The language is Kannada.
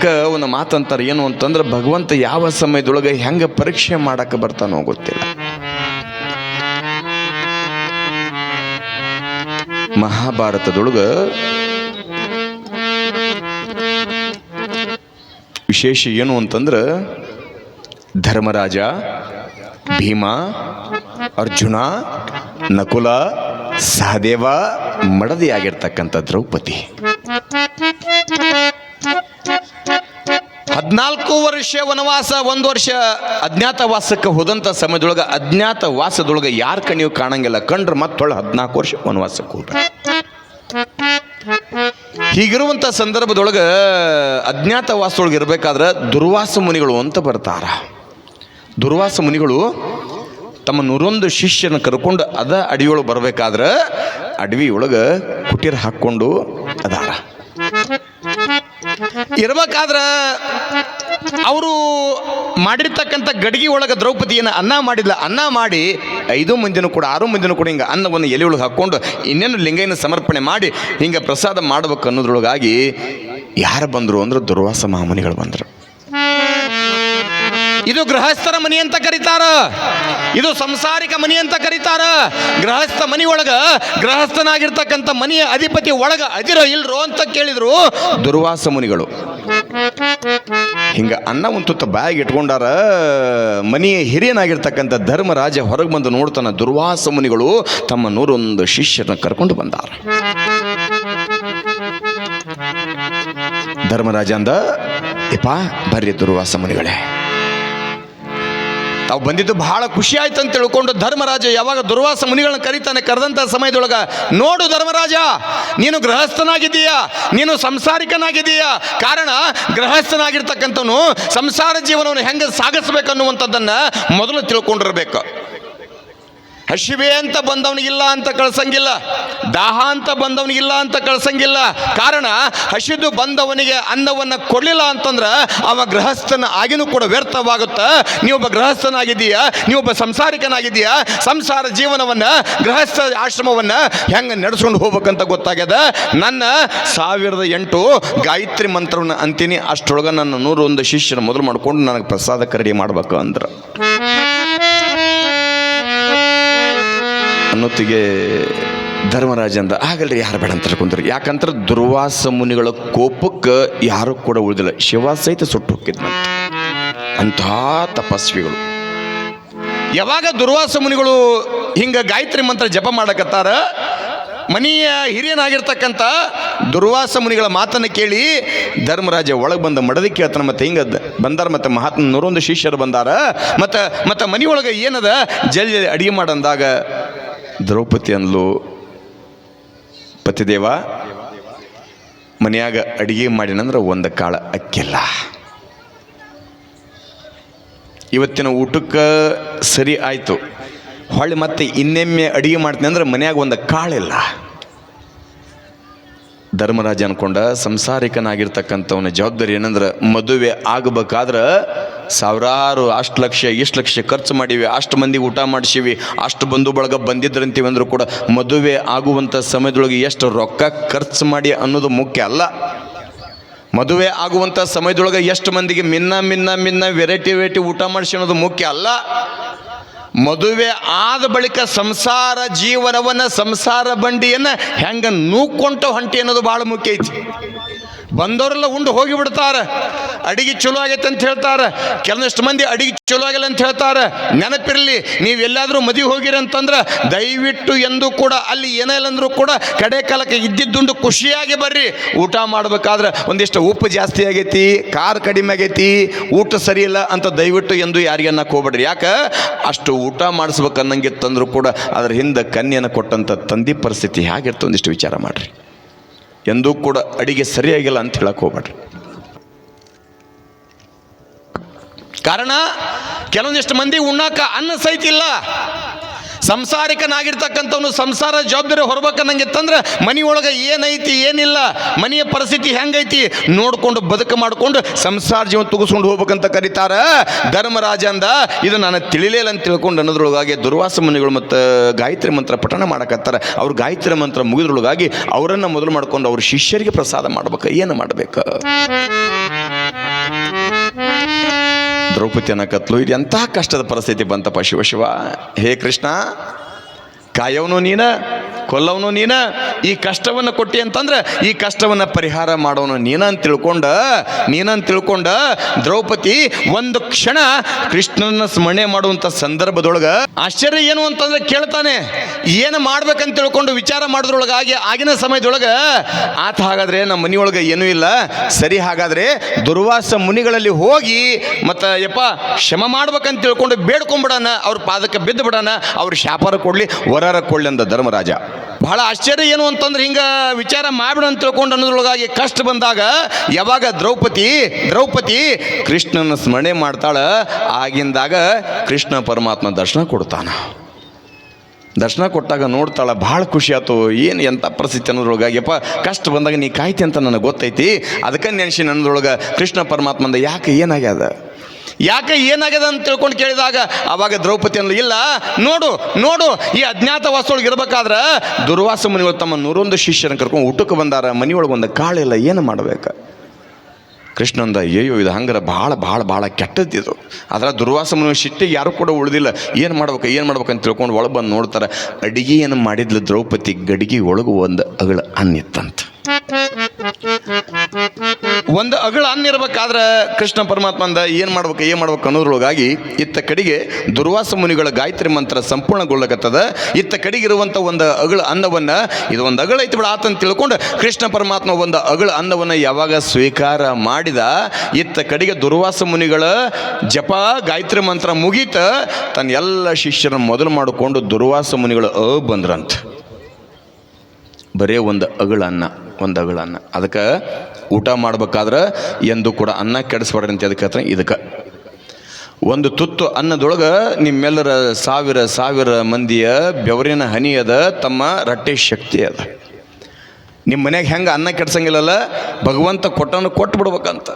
ಅದಕ್ಕೆ ಒಂದು ಮಾತಂತಾರೆ ಏನು ಅಂತಂದ್ರೆ ಭಗವಂತ ಯಾವ ಸಮಯದೊಳಗೆ ಹೆಂಗೆ ಪರೀಕ್ಷೆ ಮಾಡಕ್ಕೆ ಬರ್ತಾನೋ ಗೊತ್ತಿಲ್ಲ. ಮಹಾಭಾರತದೊಳಗೆ ವಿಶೇಷ ಏನು ಅಂತಂದ್ರೆ ಧರ್ಮರಾಜ, ಭೀಮ, ಅರ್ಜುನ, ನಕುಲ, ಸಹದೇವ, ಮಡದಿಯಾಗಿರ್ತಕ್ಕಂಥ ದ್ರೌಪದಿ 14 ವರ್ಷ ವನವಾಸ, 1 ವರ್ಷ ಅಜ್ಞಾತವಾಸಕ್ಕೆ ಹೋದಂಥ ಸಮಯದೊಳಗೆ ಅಜ್ಞಾತವಾಸದೊಳಗೆ ಯಾರ ಕಣ್ಣಿಗೆ ಕಾಣಂಗಿಲ್ಲ, ಕಂಡ್ರೆ ಮತ್ತೊಳ್ಳೆ 14 ವರ್ಷ ವನವಾಸಕ್ಕೆ ಹೋಗ್ಬೇಕು. ಹೀಗಿರುವಂಥ ಸಂದರ್ಭದೊಳಗೆ ಅಜ್ಞಾತವಾಸದೊಳಗೆ ಇರಬೇಕಾದ್ರೆ ದುರ್ವಾಸ ಮುನಿಗಳು ಅಂತ ಬರ್ತಾರ. ದುರ್ವಾಸ ಮುನಿಗಳು ತಮ್ಮ 101 ಶಿಷ್ಯನ ಕರ್ಕೊಂಡು ಅದ ಅಡವಿಯೊಳಗೆ ಬರಬೇಕಾದ್ರೆ ಅಡವಿಯೊಳಗೆ ಕುಟೀರ ಹಾಕ್ಕೊಂಡು ಅದಾರ. ಇರ್ಬೇಕಾದ್ರೆ ಅವರು ಮಾಡಿರ್ತಕ್ಕಂಥ ಗಡಿಗೆ ಒಳಗೆ ದ್ರೌಪದಿಯನ್ನು ಅನ್ನ ಮಾಡಿಲ್ಲ. ಅನ್ನ ಮಾಡಿ 5 ಮಂದಿನೂ ಕೂಡ 6 ಮಂದಿನೂ ಕೂಡ ಹಿಂಗೆ ಅನ್ನವನ್ನು ಎಲೆಯೊಳಗೆ ಹಾಕ್ಕೊಂಡು ಇನ್ನೇನು ಲಿಂಗೈನ ಸಮರ್ಪಣೆ ಮಾಡಿ ಹಿಂಗೆ ಪ್ರಸಾದ ಮಾಡ್ಬೇಕು ಅನ್ನೋದ್ರೊಳಗಾಗಿ ಯಾರು ಬಂದರು ಅಂದ್ರೆ ದುರ್ವಾಸ ಮಹಾಮುನಿಗಳು ಬಂದರು. ಇದು ಗೃಹಸ್ಥರ ಮನಿ ಅಂತ ಕರೀತಾರ, ಇದು ಸಂಸಾರಿಕ ಮನಿ ಅಂತ ಕರೀತಾರ. ಗೃಹಸ್ಥ ಮನಿ ಒಳಗ ಗೃಹಸ್ಥನಾಗಿರ್ತಕ್ಕಂಥ ಮನೆಯ ಅಧಿಪತಿ ಒಳಗ ಅದಿರೋ ಇಲ್ರೋ ಅಂತ ಕೇಳಿದ್ರು ದುರ್ವಾಸ ಮುನಿಗಳು. ಹಿಂಗ ಅನ್ನ ಒಂದು ತುತ್ತ ಬ್ಯಾಗ್ ಇಟ್ಕೊಂಡಾರ. ಮನೆಯ ಹಿರಿಯನಾಗಿರ್ತಕ್ಕಂಥ ಧರ್ಮರಾಜ ಹೊರಗೆ ಬಂದು ನೋಡ್ತಾನ, ದುರ್ವಾಸ ಮುನಿಗಳು ತಮ್ಮ 101 ಶಿಷ್ಯರನ್ನ ಕರ್ಕೊಂಡು ಬಂದಾರ. ಧರ್ಮರಾಜ ಅಂದ, ಯಪ್ಪ ಬರ್ರಿ ದುರ್ವಾಸ ಮುನಿಗಳೇ. ತಾವು ಬಂದಿದ್ದು ಬಹಳ ಖುಷಿ ಆಯ್ತು ಅಂತ ತಿಳ್ಕೊಂಡು ಧರ್ಮರಾಜ ಯಾವಾಗ ದುರ್ವಾಸ ಮುನಿಗಳನ್ನ ಕರೀತಾನೆ, ಕರೆದಂಥ ಸಮಯದೊಳಗ, ನೋಡು ಧರ್ಮರಾಜ, ನೀನು ಗೃಹಸ್ಥನಾಗಿದ್ದೀಯಾ, ನೀನು ಸಂಸಾರಿಕನಾಗಿದ್ದೀಯಾ. ಕಾರಣ ಗೃಹಸ್ಥನಾಗಿರ್ತಕ್ಕಂಥವನು ಸಂಸಾರ ಜೀವನವನ್ನು ಹೆಂಗೆ ಸಾಗಿಸ್ಬೇಕನ್ನುವಂಥದ್ದನ್ನ ಮೊದಲು ತಿಳ್ಕೊಂಡಿರ್ಬೇಕು. ಹಸಿವೆ ಅಂತ ಬಂದವನಿಗಿಲ್ಲ ಅಂತ ಕಳ್ಸಂಗಿಲ್ಲ, ದಾಹ ಅಂತ ಬಂದವನಿಗಿಲ್ಲ ಅಂತ ಕಳ್ಸಂಗಿಲ್ಲ. ಕಾರಣ ಹಸಿದು ಬಂದವನಿಗೆ ಅನ್ನವನ್ನು ಕೊಡಲಿಲ್ಲ ಅಂತಂದ್ರೆ ಅವ ಗೃಹಸ್ಥನ ಆಗಿನೂ ಕೂಡ ವ್ಯರ್ಥವಾಗುತ್ತೆ. ನೀವೊಬ್ಬ ಗೃಹಸ್ಥನಾಗಿದ್ದೀಯಾ, ನೀವೊಬ್ಬ ಸಂಸಾರಿಕನಾಗಿದ್ದೀಯಾ, ಸಂಸಾರ ಜೀವನವನ್ನು ಗೃಹಸ್ಥ ಆಶ್ರಮವನ್ನು ಹೆಂಗೆ ನಡೆಸ್ಕೊಂಡು ಹೋಗ್ಬೇಕಂತ ಗೊತ್ತಾಗ್ಯದ. ನನ್ನ 1008 ಗಾಯತ್ರಿ ಮಂತ್ರವನ್ನು ಅಂತೀನಿ, ಅಷ್ಟರೊಳಗೆ ನನ್ನ 101 ಶಿಷ್ಯನ ಮೊದಲು ಮಾಡ್ಕೊಂಡು ನನಗೆ ಪ್ರಸಾದ ರೆಡಿ ಮಾಡ್ಬೇಕು ಅಂದ್ರೆ ಅನ್ನೊತ್ತಿಗೆ ಧರ್ಮರಾಜ ಅಂದ, ಆಗಲ್ರಿ ಯಾರು ಬೇಡ ಅಂತ ತಿಳ್ಕೊಂಡ್ರಿ. ಯಾಕಂದ್ರೆ ದುರ್ವಾಸ ಮುನಿಗಳ ಕೋಪಕ್ಕೆ ಯಾರು ಕೂಡ ಉಳಿದಿಲ್ಲ, ಶಿವ ಸಹಿತ ಸುಟ್ಟು ಹೋಗಿದ್ನಂತ. ಅಂಥ ತಪಸ್ವಿಗಳು. ಯಾವಾಗ ದುರ್ವಾಸ ಮುನಿಗಳು ಹಿಂಗ ಗಾಯತ್ರಿ ಮಂತ್ರ ಜಪ ಮಾಡಕತ್ತಾರ, ಮನೆಯ ಹಿರಿಯನಾಗಿರ್ತಕ್ಕಂಥ ದುರ್ವಾಸ ಮುನಿಗಳ ಮಾತನ್ನು ಕೇಳಿ ಧರ್ಮರಾಜ ಒಳಗೆ ಬಂದ ಮಡದಿ ಕೇಳ್ತಾನೆ. ಮತ್ತೆ ಹಿಂಗ ಬಂದಾರ, ಮತ್ತೆ ಮಹಾತ್ಮ 101 ಶಿಷ್ಯರು ಬಂದಾರ. ಮತ್ತೆ ಮನೆಯೊಳಗೆ ಏನದ ಜಲ್ದಿ ಅಡಿಗೆ ಮಾಡಂದಾಗ ದ್ರೌಪದಿ ಅಂದ್ಲು, ಪತಿದೇವ ಮನೆಯಾಗ ಅಡಿಗೆ ಮಾಡಿನಂದ್ರೆ 1 ಕಾಳ ಅಕ್ಕಿಲ್ಲ, ಇವತ್ತಿನ ಊಟಕ್ಕೆ ಸರಿ ಆಯಿತು, ಹೊಳ್ಳಿ ಮತ್ತೆ ಇನ್ನೊಮ್ಮೆ ಅಡಿಗೆ ಮಾಡ್ತೀನಿ ಅಂದ್ರೆ ಮನೆಯಾಗ 1 ಕಾಳಿಲ್ಲ. ಧರ್ಮರಾಜ ಅನ್ಕೊಂಡ, ಸಂಸಾರಿಕನಾಗಿರ್ತಕ್ಕಂಥವನ ಜವಾಬ್ದಾರಿ ಏನಂದ್ರೆ ಮದುವೆ ಆಗಬೇಕಾದ್ರೆ ಸಾವಿರಾರು ಅಷ್ಟು ಲಕ್ಷ ಇಷ್ಟು ಲಕ್ಷ ಖರ್ಚು ಮಾಡೀವಿ, ಅಷ್ಟು ಮಂದಿಗೆ ಊಟ ಮಾಡಿಸೀವಿ, ಅಷ್ಟು ಬಂಧು ಬಳಗ ಬಂದಿದ್ರಂತೀವಿ ಅಂದರೂ ಕೂಡ ಮದುವೆ ಆಗುವಂಥ ಸಮಯದೊಳಗೆ ಎಷ್ಟು ರೊಕ್ಕ ಖರ್ಚು ಮಾಡಿ ಅನ್ನೋದು ಮುಖ್ಯ ಅಲ್ಲ. ಮದುವೆ ಆಗುವಂಥ ಸಮಯದೊಳಗೆ ಎಷ್ಟು ಮಂದಿಗೆ ಮಿನ್ನ ವೆರೈಟಿ ಊಟ ಮಾಡಿಸಿ ಅನ್ನೋದು ಮುಖ್ಯ ಅಲ್ಲ. ಮದುವೆ ಆದ ಬಳಿಕ ಸಂಸಾರ ಜೀವನವನ್ನು, ಸಂಸಾರ ಬಂಡಿಯನ್ನು ಹೆಂಗೆ ನೂಕೊಂಟ ಹೊಂಟಿ ಅನ್ನೋದು ಭಾಳ ಮುಖ್ಯ ಐತಿ. ಬಂದವರೆಲ್ಲ ಉಂಡು ಹೋಗಿಬಿಡ್ತಾರೆ, ಅಡಿಗೆ ಚಲೋ ಆಗೈತೆ ಅಂತ ಹೇಳ್ತಾರೆ. ಕೆಲವಷ್ಟು ಮಂದಿ ಅಡಿಗೆ ಚಲೋ ಆಗಿಲ್ಲ ಅಂತ ಹೇಳ್ತಾರೆ. ನೆನಪಿರಲಿ, ನೀವು ಎಲ್ಲಾದರೂ ಮದುವೆ ಹೋಗಿರಿ ಅಂತಂದ್ರೆ ದಯವಿಟ್ಟು ಎಂದೂ ಕೂಡ ಅಲ್ಲಿ ಏನೇ ಇಲ್ಲಂದ್ರೂ ಕೂಡ ಕಡೆ ಕಾಲಕ್ಕೆ ಇದ್ದಿದ್ದುಂಡು ಖುಷಿಯಾಗಿ ಬರ್ರಿ. ಊಟ ಮಾಡಬೇಕಾದ್ರೆ ಒಂದಿಷ್ಟು ಉಪ್ಪು ಜಾಸ್ತಿ ಆಗೈತಿ, ಖಾರ ಕಡಿಮೆ ಆಗೈತಿ, ಊಟ ಸರಿ ಇಲ್ಲ ಅಂತ ದಯವಿಟ್ಟು ಎಂದು ಯಾರಿಗೆ ಅನ್ನಕ್ಕೆ ಹೋಗ್ಬೇಡ್ರಿ. ಯಾಕೆ ಅಷ್ಟು ಊಟ ಮಾಡಿಸ್ಬೇಕು ಅನ್ನಂಗಿತ್ತಂದ್ರೂ ಕೂಡ ಅದ್ರ ಹಿಂದೆ ಕನ್ಯೆಯನ್ನು ಕೊಟ್ಟಂಥ ತಂದೆ ಪರಿಸ್ಥಿತಿ ಹೇಗಿರ್ತದೆ ಒಂದಿಷ್ಟು ವಿಚಾರ ಮಾಡಿರಿ. ಎಂದೂ ಕೂಡ ಅಡಿಗೆ ಸರಿಯಾಗಿಲ್ಲ ಅಂತ ಹೇಳಕ್ಕೆ ಹೋಗ್ಬೇಡ್ರಿ. ಕಾರಣ ಕೆಲವೊಂದಿಷ್ಟು ಮಂದಿ ಉಣ್ಣಾಕ ಅನ್ನ ಸಹಿತ ಇಲ್ಲ. ಸಂಸಾರಿಕನಾಗಿರ್ತಕ್ಕಂಥವನು ಸಂಸಾರ ಜವಾಬ್ದಾರಿ ಹೊರಬೇಕನ್ನಂಗಿತ್ತಂದ್ರೆ ಮನೆಯೊಳಗೆ ಏನೈತಿ ಏನಿಲ್ಲ, ಮನೆಯ ಪರಿಸ್ಥಿತಿ ಹೆಂಗೈತಿ ನೋಡ್ಕೊಂಡು ಬದುಕು ಮಾಡಿಕೊಂಡು ಸಂಸಾರ ಜೀವನ ತುಗಿಸ್ಕೊಂಡು ಹೋಗ್ಬೇಕಂತ ಕರೀತಾರ. ಧರ್ಮರಾಜ ಅಂದ ಇದು ನಾನು ತಿಳಿಲಿಲ್ಲ ಅಂತ ತಿಳ್ಕೊಂಡು ಅನ್ನೋದ್ರೊಳಗಾಗಿ ದುರ್ವಾಸ ಮುನಿಗಳು ಮತ್ತು ಗಾಯತ್ರಿ ಮಂತ್ರ ಪಠಣ ಮಾಡಕತ್ತಾರ. ಅವ್ರು ಗಾಯತ್ರಿ ಮಂತ್ರ ಮುಗಿದ್ರೊಳಗಾಗಿ ಅವರನ್ನು ಮೊದಲು ಮಾಡ್ಕೊಂಡು ಅವ್ರ ಶಿಷ್ಯರಿಗೆ ಪ್ರಸಾದ ಮಾಡ್ಬೇಕು. ಏನು ಮಾಡ್ಬೇಕು? ದ್ರೌಪದಿ ಅನ್ನಕತ್ಲು, ಇದು ಎಂಥ ಕಷ್ಟದ ಪರಿಸ್ಥಿತಿ ಬಂತಪ್ಪ ಶಿವ. ಹೇ ಕೃಷ್ಣ, ಕಾಯವನು ನೀನ, ಕೊಲ್ಲವನು ನೀನ, ಈ ಕಷ್ಟವನ್ನು ಕೊಟ್ಟಿ ಅಂತಂದ್ರೆ ಈ ಕಷ್ಟವನ್ನು ಪರಿಹಾರ ಮಾಡೋನು ನೀನಂತ ತಿಳ್ಕೊಂಡ ದ್ರೌಪದಿ ಒಂದು ಕ್ಷಣ ಕೃಷ್ಣನ ಸ್ಮರಣೆ ಮಾಡುವಂಥ ಸಂದರ್ಭದೊಳಗೆ ಆಶ್ಚರ್ಯ ಏನು ಅಂತಂದ್ರೆ ಕೇಳ್ತಾನೆ, ಏನು ಮಾಡ್ಬೇಕಂತ ತಿಳ್ಕೊಂಡು ವಿಚಾರ ಮಾಡೋದ್ರೊಳಗಾಗಿ ಆಗಿನ ಸಮಯದೊಳಗೆ ಆತ ಹಾಗಾದ್ರೆ ನಮ್ಮ ಮನೆಯೊಳಗೆ ಏನೂ ಇಲ್ಲ, ಸರಿ ಹಾಗಾದ್ರೆ ದುರ್ವಾಸ ಮುನಿಗಳಲ್ಲಿ ಹೋಗಿ ಮತ್ತು ಯಪ್ಪ ಕ್ಷಮ ಮಾಡ್ಬೇಕಂತ ತಿಳ್ಕೊಂಡು ಬೇಡ್ಕೊಂಬಿಡೋಣ, ಅವ್ರ ಪಾದಕ್ಕೆ ಬಿದ್ದು ಬಿಡೋಣ, ಅವ್ರ ಶಾಪಾರ ಕೊಡಲಿ ವರಾರ ಕೊಡಲಿ ಅಂದ ಧರ್ಮರಾಜ. ಬಹಳ ಆಶ್ಚರ್ಯ ಏನು ಅಂತಂದ್ರೆ ಹಿಂಗ ವಿಚಾರ ಮಾಡ್ಬಿಡ ಅಂತ ತಿಳ್ಕೊಂಡು ಅನ್ನೋದ್ರೊಳಗಾಗಿ ಕಷ್ಟ ಬಂದಾಗ ಯಾವಾಗ ದ್ರೌಪದಿ ಕೃಷ್ಣನ ಸ್ಮರಣೆ ಮಾಡ್ತಾಳ, ಆಗಿಂದಾಗ ಕೃಷ್ಣ ಪರಮಾತ್ಮ ದರ್ಶನ ಕೊಡ್ತಾನ. ದರ್ಶನ ಕೊಟ್ಟಾಗ ನೋಡ್ತಾಳ, ಭಾಳ ಖುಷಿ ಆಯ್ತು. ಏನು ಎಂಥ ಪರಿಸ್ಥಿತಿ ಅನ್ನೋದ್ರೊಳಗಾಗಿ ಯಪ್ಪ ಕಷ್ಟ ಬಂದಾಗ ನೀ ಕಾಯ್ತಿ ಅಂತ ನನಗೆ ಗೊತ್ತೈತಿ, ಅದಕ್ಕೆ ನೆನೆಸಿ ನನ್ನದ್ರೊಳಗೆ ಕೃಷ್ಣ ಪರಮಾತ್ಮಂದ ಯಾಕೆ ಏನಾಗ್ಯದ ಅಂತ ತಿಳ್ಕೊಂಡು ಕೇಳಿದಾಗ ಅವಾಗ ದ್ರೌಪದಿ ಅಂದ್ಲು, ಇಲ್ಲ ನೋಡು ಈ ಅಜ್ಞಾತವಾಸದೊಳಗೆ ಇರ್ಬೇಕಾದ್ರೆ ದುರ್ವಾಸ ಮುನಿಗಳು ತಮ್ಮ 101 ಶಿಷ್ಯರನ್ನು ಕರ್ಕೊಂಡು ಊಟಕ್ಕೆ ಬಂದಾರ, ಮನೆಯೊಳಗೆ ಒಂದು ಕಾಳಿಲ್ಲ, ಏನು ಮಾಡ್ಬೇಕು? ಕೃಷ್ಣಂದ ಅಯ್ಯೋ ಇದು ಹಂಗಾರ ಭಾಳ ಕೆಟ್ಟದ್ದಿದು. ಅದರ ದುರ್ವಾಸ ಮುನಿಗಳ ಶಿಟ್ಟಿಗೆ ಯಾರು ಕೂಡ ಉಳಿದಿಲ್ಲ, ಏನು ಮಾಡ್ಬೇಕು ಅಂತ ತಿಳ್ಕೊಂಡು ಒಳಗೆ ಬಂದು ನೋಡ್ತಾರೆ. ಅಡಿಗೆ ಏನು ಮಾಡಿದ್ಲು ದ್ರೌಪದಿ, ಗಡಿಗೆ ಒಳಗೆ ಒಂದು ಅಗಳ ಅನ್ನಿತ್ತಂತ. ಒಂದು ಅಗಳ ಅನ್ನ ಇರ್ಬೇಕಾದ್ರೆ ಕೃಷ್ಣ ಪರಮಾತ್ಮಂದ ಏನು ಮಾಡ್ಬೇಕು ಅನ್ನೋದ್ರೊಳಗಾಗಿ ಇತ್ತ ಕಡೆಗೆ ದುರ್ವಾಸ ಮುನಿಗಳ ಗಾಯತ್ರಿ ಮಂತ್ರ ಸಂಪೂರ್ಣಗೊಳ್ಳಕತ್ತದ. ಇತ್ತ ಕಡೆಗಿರುವಂಥ ಒಂದು ಅಗಳ ಅನ್ನವನ್ನು, ಇದು ಒಂದು ಅಗಳ ಐತಿ ಬಿಡ ಆತಂತ ತಿಳ್ಕೊಂಡು ಕೃಷ್ಣ ಪರಮಾತ್ಮ ಒಂದು ಅಗಳ ಅನ್ನವನ್ನು ಯಾವಾಗ ಸ್ವೀಕಾರ ಮಾಡಿದ, ಇತ್ತ ಕಡೆಗೆ ದುರ್ವಾಸ ಮುನಿಗಳ ಜಪ ಗಾಯತ್ರಿ ಮಂತ್ರ ಮುಗೀತ ತನ್ನ ಎಲ್ಲ ಶಿಷ್ಯರನ್ನು ಮೊದಲು ಮಾಡಿಕೊಂಡು ದುರ್ವಾಸ ಮುನಿಗಳು ಬಂದ್ರಂತ. ಬರೇ ಒಂದು ಅಗಳ ಅನ್ನ. ಅದಕ್ಕೆ ಊಟ ಮಾಡ್ಬೇಕಾದ್ರೆ ಎಂದು ಕೂಡ ಅನ್ನ ಕೆಡಿಸ್ಬಾರ್ದು ಅಂತ ಇದಕ್ಕೆ ಒಂದು ತುತ್ತು ಅನ್ನದೊಳಗೆ ನಿಮ್ಮೆಲ್ಲರ ಸಾವಿರ ಮಂದಿಯ ಬೆವರಿನ ಹನಿ ಅದ, ತಮ್ಮ ರಟ್ಟೆ ಶಕ್ತಿ ಅದ. ನಿಮ್ಮ ಮನೆಯಾಗ ಹೆಂಗೆ ಅನ್ನ ಕೆಡ್ಸಂಗಿಲ್ಲಲ್ಲ, ಭಗವಂತ ಕೊಟ್ಟು ಬಿಡ್ಬೇಕಂತ.